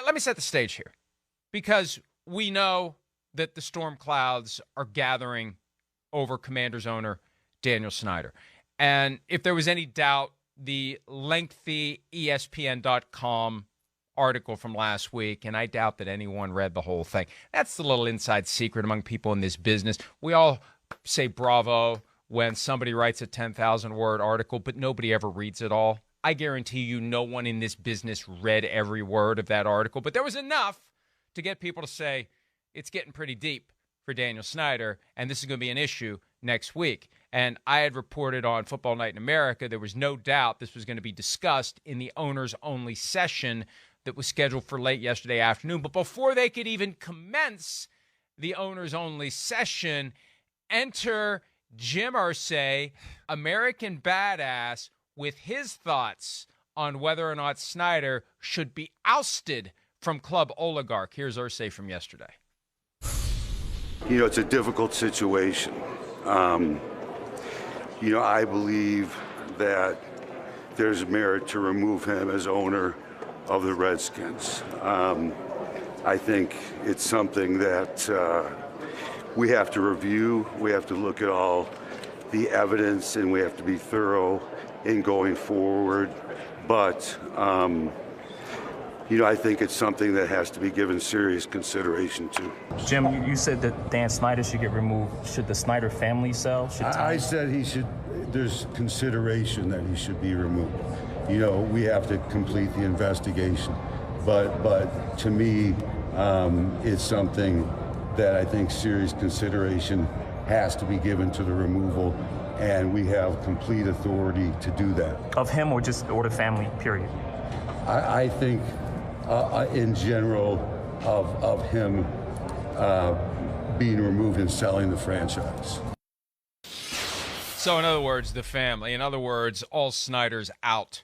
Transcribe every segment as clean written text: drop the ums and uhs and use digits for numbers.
let me set the stage here, because we know that the storm clouds are gathering over Commanders owner Daniel Snyder. And if there was any doubt, the lengthy ESPN.com article from last week, and I doubt that anyone read the whole thing. That's the little inside secret among people in this business. We all say bravo when somebody writes a 10,000-word article, but nobody ever reads it all. I guarantee you no one in this business read every word of that article, but there was enough to get people to say it's getting pretty deep for Daniel Snyder, and this is going to be an issue next week. And I had reported on Football Night in America there was no doubt this was going to be discussed in the owners-only session that was scheduled for late yesterday afternoon. But before they could even commence the owners-only session, enter Jim Irsay, American badass, with his thoughts on whether or not Snyder should be ousted from club oligarch. Here's Irsay from yesterday. You know, it's a difficult situation. I believe that there's merit to remove him as owner of the Redskins. I think it's something that we have to review. We have to look at all the evidence, and we have to be thorough in going forward. But, I think it's something that has to be given serious consideration to. Jim, you said that Dan Snyder should get removed. Should the Snyder family sell? I said he should. There's consideration that he should be removed. We have to complete the investigation. But to me, it's something that I think serious consideration has to be given to the removal, and we have complete authority to do that. Of him or the family, period? I think in general of him being removed and selling the franchise. So in other words, the family. In other words, all Snyder's out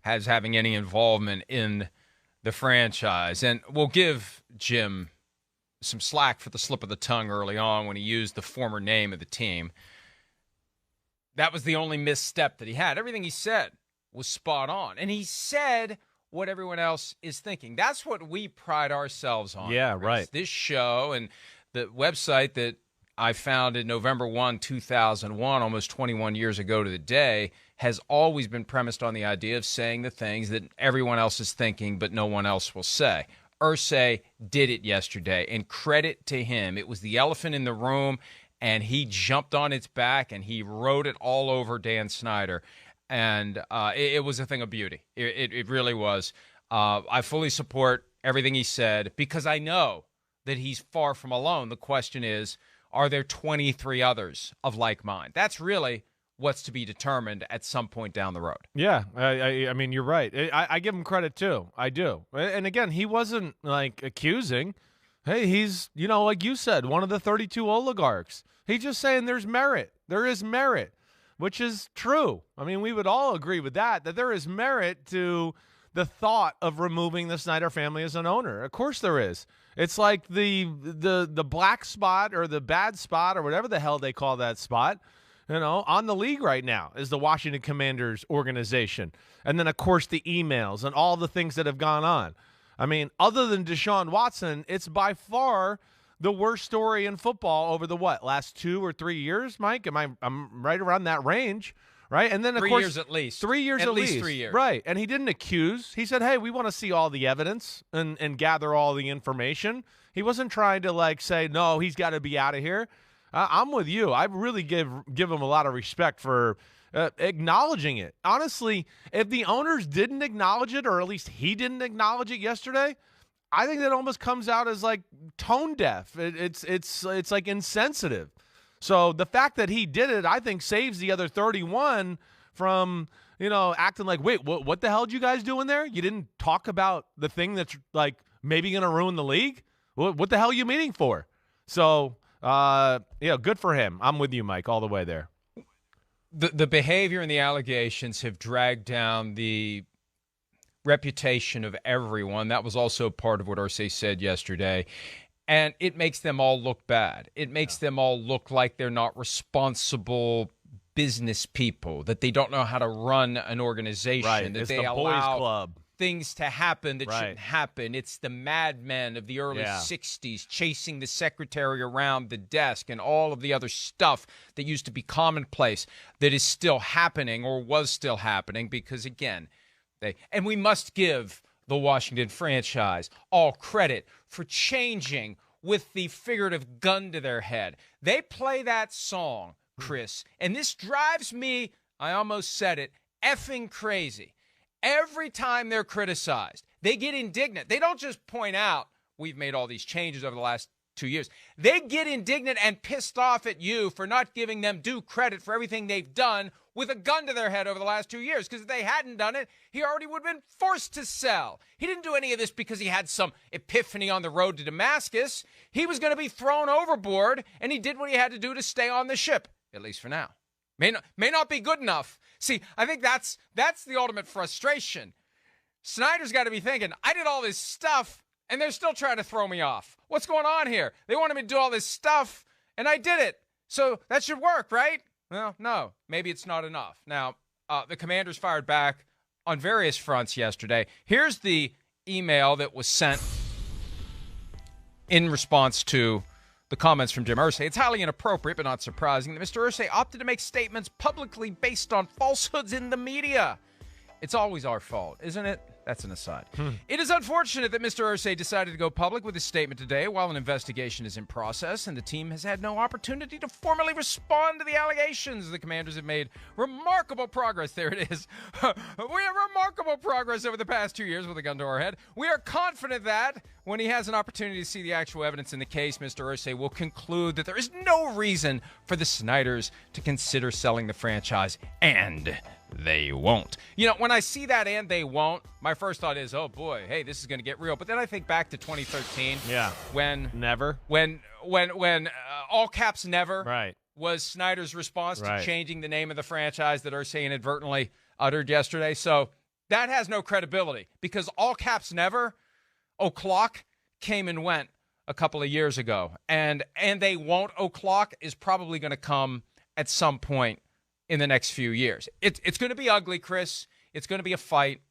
as having any involvement in the franchise. And we'll give Jim some slack for the slip of the tongue early on when he used the former name of the team. That was the only misstep that he had. Everything he said was spot on. And he said what everyone else is thinking. That's what we pride ourselves on. Yeah, right. This show and the website that I founded November 1, 2001, almost 21 years ago to the day, has always been premised on the idea of saying the things that everyone else is thinking but no one else will say. Irsay did it yesterday, and credit to him. It was the elephant in the room, and he jumped on its back, and he rode it all over Dan Snyder. And it was a thing of beauty. It really was. I fully support everything he said because I know that he's far from alone. The question is, are there 23 others of like mind? That's really what's to be determined at some point down the road. Yeah, I mean, you're right. I give him credit, too. I do. And again, he wasn't, accusing. Hey, he's, like you said, one of the 32 oligarchs. He's just saying there's merit. There is merit, which is true. I mean, we would all agree with that there is merit to the thought of removing the Snyder family as an owner. Of course there is. It's like the black spot or the bad spot or whatever the hell they call that spot, on the league right now is the Washington Commanders organization. And then, of course, the emails and all the things that have gone on. I mean, other than Deshaun Watson, it's by far the worst story in football over the last 2 or 3 years, Mike? I'm right around that range, right? And then, of 3 course, years at least. 3 years at least. 3 years. Right. And he didn't accuse. He said, hey, we want to see all the evidence and gather all the information. He wasn't trying to, say, no, he's got to be out of here. I'm with you. I really give him a lot of respect for acknowledging it. Honestly, if the owners didn't acknowledge it, or at least he didn't acknowledge it yesterday, I think that almost comes out as tone deaf. It's like insensitive. So the fact that he did it, I think, saves the other 31 from acting like, wait, what the hell did you guys do in there? You didn't talk about the thing that's maybe going to ruin the league. What the hell are you meeting for? So good for him. I'm with you, Mike, all the way there. The behavior and the allegations have dragged down the reputation of everyone. That was also part of what Irsay said yesterday. And it makes them all look bad. It makes them all look like they're not responsible business people, that they don't know how to run an organization. Right. That It's they the boys club. things to happen that Right. shouldn't happen. It's the madmen of the early 60s chasing the secretary around the desk and all of the other stuff that used to be commonplace that is still happening or was still happening because, again, and we must give the Washington franchise all credit for changing with the figurative gun to their head. They play that song, Chris, and this drives me, I almost said it, effing crazy. Every time they're criticized, they get indignant. They don't just point out, we've made all these changes over the last 2 years. They get indignant and pissed off at you for not giving them due credit for everything they've done with a gun to their head over the last 2 years. Because if they hadn't done it, he already would have been forced to sell. He didn't do any of this because he had some epiphany on the road to Damascus. He was going to be thrown overboard, and he did what he had to do to stay on the ship, at least for now. May not be good enough. See, I think that's the ultimate frustration. Snyder's got to be thinking, I did all this stuff, and they're still trying to throw me off. What's going on here? They wanted me to do all this stuff, and I did it. So that should work, right? Well, no. Maybe it's not enough. Now, the Commanders fired back on various fronts yesterday. Here's the email that was sent in response to the comments from Jim Irsay. It's highly inappropriate, but not surprising, that Mr. Irsay opted to make statements publicly based on falsehoods in the media. It's always our fault, isn't it? That's an aside. It is unfortunate that Mr. Irsay decided to go public with his statement today while an investigation is in process, and the team has had no opportunity to formally respond to the allegations. The Commanders have made remarkable progress. There it is. We have remarkable progress over the past 2 years with a gun to our head. We are confident that when he has an opportunity to see the actual evidence in the case, Mr. Irsay will conclude that there is no reason for the Snyders to consider selling the franchise, and they won't. You know, when I see that and they won't, my first thought is, oh boy, hey, this is going to get real. But then I think back to 2013. Yeah. When all caps never was Snyder's response to changing the name of the franchise that Irsay inadvertently uttered yesterday. So that has no credibility because all caps never, o'clock, came and went a couple of years ago. And they won't o'clock is probably going to come at some point in the next few years. It's going to be ugly, Chris. It's going to be a fight.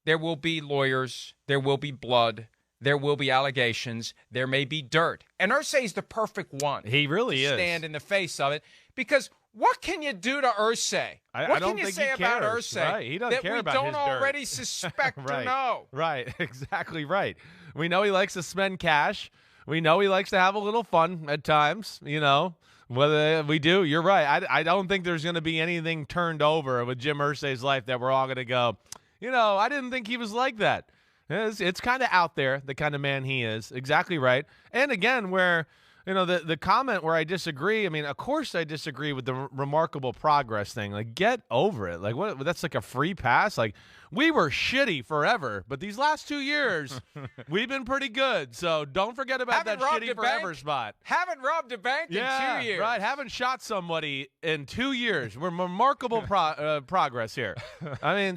There will be lawyers. There will be blood. There will be allegations. There may be dirt. And Irsay's the perfect one. He really is. Stand in the face of it. Because what can you do to Irsay? What can you say about Irsay He doesn't care about his dirt. That we don't already suspect or know? Right, exactly right. We know he likes to spend cash. We know he likes to have a little fun at times, you know. Whether we do, you're right. I don't think there's going to be anything turned over with Jim Irsay's life that we're all going to go, you know, I didn't think he was like that. It's kind of out there, the kind of man he is. Exactly right. And again, where, you know, the comment where I disagree, I mean, of course I disagree with the remarkable progress thing. Like, get over it. Like, what? That's like a free pass. Like, we were shitty forever, but these last 2 years, we've been pretty good. So don't forget about that shitty forever spot. Haven't robbed a bank in 2 years. Right. Haven't shot somebody in 2 years. We're remarkable progress here. I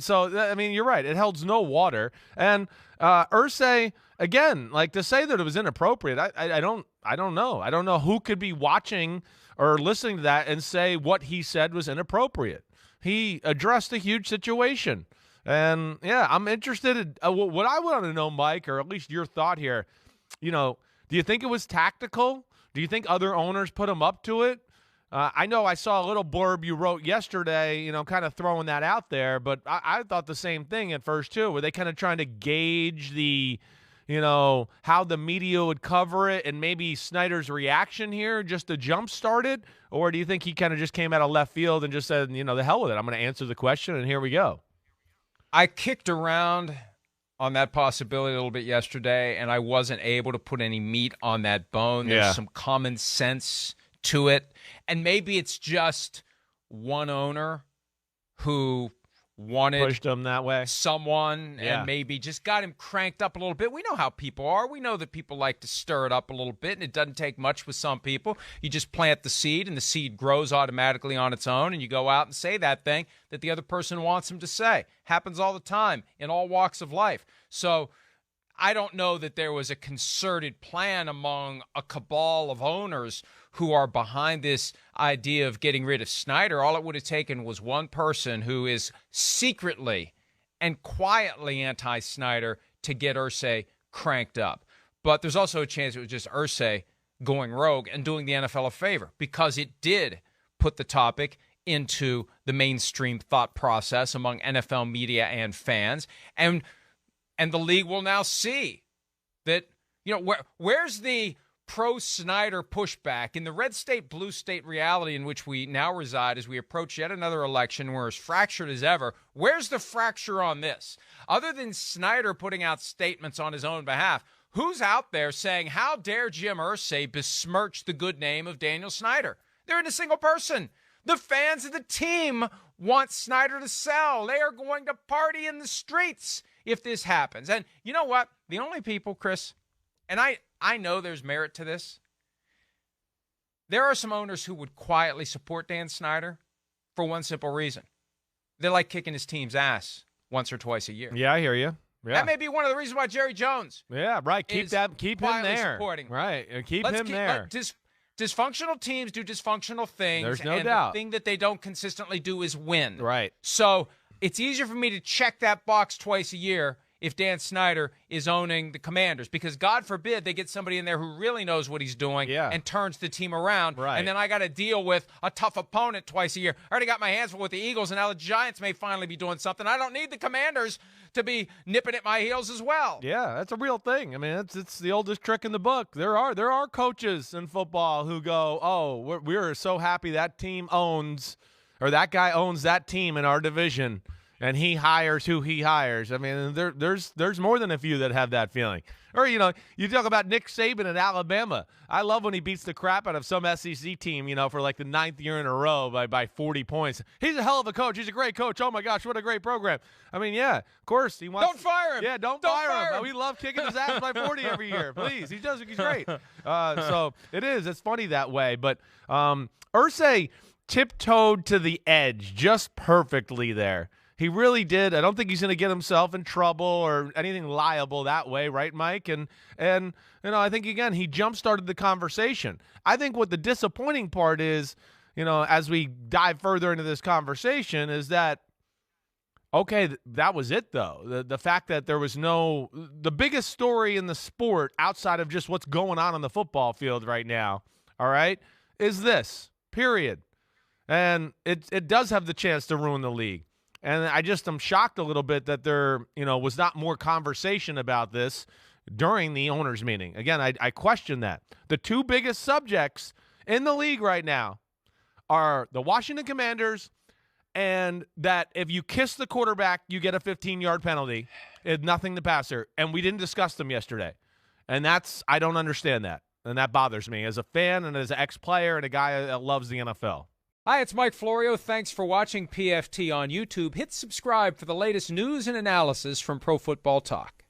mean, you're right. It holds no water. And Irsay, again, like, to say that it was inappropriate, I don't know. I don't know who could be watching or listening to that and say what he said was inappropriate. He addressed a huge situation. And, yeah, I'm interested in what I want to know, Mike, or at least your thought here. You know, do you think it was tactical? Do you think other owners put him up to it? I know I saw a little blurb you wrote yesterday, you know, kind of throwing that out there, but I thought the same thing at first, too. Were they kind of trying to gauge the, you know, how the media would cover it and maybe Snyder's reaction here just to jumpstart it? Or do you think he kind of just came out of left field and just said, you know, the hell with it, I'm going to answer the question, and here we go? I kicked around on that possibility a little bit yesterday, and I wasn't able to put any meat on that bone. There's some common sense to it. And maybe it's just one owner who wanted pushed him that way, someone, and maybe just got him cranked up a little bit. We know how people are. We know that people like to stir it up a little bit, and it doesn't take much with some people. You just plant the seed, and the seed grows automatically on its own, and you go out and say that thing that the other person wants him to say. Happens all the time in all walks of life. So I don't know that there was a concerted plan among a cabal of owners who are behind this idea of getting rid of Snyder. All it would have taken was one person who is secretly and quietly anti-Snyder to get Irsay cranked up. But there's also a chance it was just Irsay going rogue and doing the NFL a favor, because it did put the topic into the mainstream thought process among NFL media and fans. And the league will now see that, where's the pro-Snyder pushback in the red state, blue state reality in which we now reside as we approach yet another election. We're as fractured as ever. Where's the fracture on this? Other than Snyder putting out statements on his own behalf, who's out there saying, how dare Jim Irsay besmirch the good name of Daniel Snyder? There isn't a single person. The fans of the team want Snyder to sell. They are going to party in the streets if this happens. And you know what? The only people, Chris, and I know there's merit to this, there are some owners who would quietly support Dan Snyder for one simple reason. They like kicking his team's ass once or twice a year. Yeah, I hear you. Yeah. That may be one of the reasons why Jerry Jones. Yeah, right. Keep him there. Supporting. Right. Keep him there. Dysfunctional teams do dysfunctional things. There's no doubt. The thing that they don't consistently do is win. Right. So it's easier for me to check that box twice a year if Dan Snyder is owning the Commanders, because God forbid they get somebody in there who really knows what he's doing and turns the team around. Right. And then I got to deal with a tough opponent twice a year. I already got my hands full with the Eagles, and now the Giants may finally be doing something. I don't need the Commanders to be nipping at my heels as well. Yeah, that's a real thing. I mean, it's the oldest trick in the book. There are coaches in football who go, oh, we're so happy that team owns, or that guy owns that team in our division, and he hires who he hires. I mean, there's more than a few that have that feeling. Or, you talk about Nick Saban at Alabama. I love when he beats the crap out of some SEC team, for like the 9th year in a row by 40 points. He's a hell of a coach. He's a great coach. Oh, my gosh, what a great program. I mean, yeah, of course. He wants. Don't fire him. Yeah, don't fire him. We love kicking his ass by 40 every year. Please. He's great. So it is. It's funny that way. But Irsay tiptoed to the edge just perfectly there. He really did. I don't think he's going to get himself in trouble or anything liable that way, right, Mike? And I think, again, he jump-started the conversation. I think what the disappointing part is, as we dive further into this conversation, is that, okay, that was it, though. The fact that there was the biggest story in the sport outside of just what's going on the football field right now, all right, is this, period. And it does have the chance to ruin the league. And I'm shocked a little bit that there, was not more conversation about this during the owners' meeting. Again, I question that. The two biggest subjects in the league right now are the Washington Commanders, and that if you kiss the quarterback, you get a 15-yard penalty. It's nothing to passer. And we didn't discuss them yesterday. And I don't understand that. And that bothers me as a fan and as an ex-player and a guy that loves the NFL. Hi, it's Mike Florio. Thanks for watching PFT on YouTube. Hit subscribe for the latest news and analysis from Pro Football Talk.